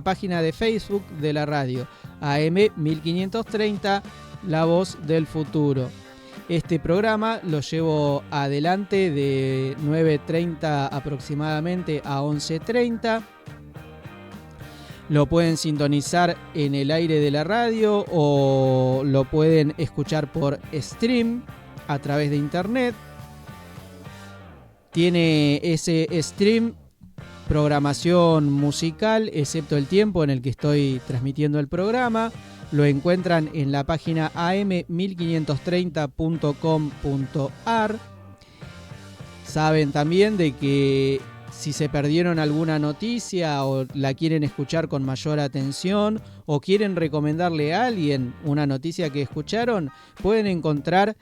página de Facebook de la radio, AM 1530, La Voz del Futuro. Este programa lo llevo adelante de 9:30 aproximadamente a 11:30. Lo pueden sintonizar en el aire de la radio o lo pueden escuchar por stream a través de internet. Tiene ese stream programación musical, excepto el tiempo en el que estoy transmitiendo el programa. Lo encuentran en la página am1530.com.ar. Saben también de que si se perdieron alguna noticia o la quieren escuchar con mayor atención o quieren recomendarle a alguien una noticia que escucharon, pueden encontrar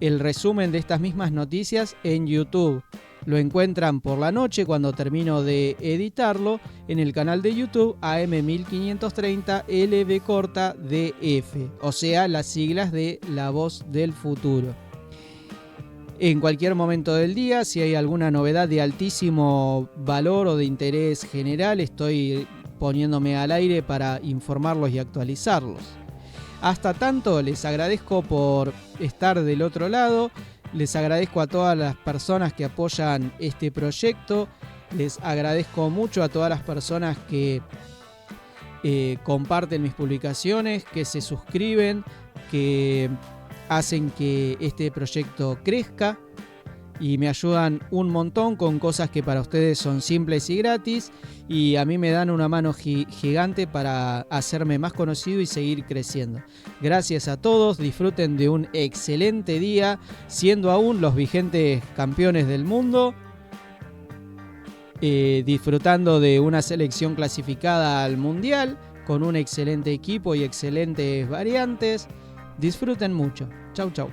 el resumen de estas mismas noticias en YouTube. Lo encuentran por la noche cuando termino de editarlo en el canal de YouTube AM1530 LB_DF, o sea, las siglas de La Voz del Futuro. En cualquier momento del día, si hay alguna novedad de altísimo valor o de interés general, estoy poniéndome al aire para informarlos y actualizarlos. Hasta tanto, les agradezco por estar del otro lado. Les agradezco a todas las personas que apoyan este proyecto. Les agradezco mucho a todas las personas que comparten mis publicaciones, que se suscriben, que hacen que este proyecto crezca y me ayudan un montón con cosas que para ustedes son simples y gratis, y a mí me dan una mano gigante para hacerme más conocido y seguir creciendo. Gracias a todos, disfruten de un excelente día, siendo aún los vigentes campeones del mundo, disfrutando de una selección clasificada al Mundial, con un excelente equipo y excelentes variantes. Disfruten mucho. Chau, chau.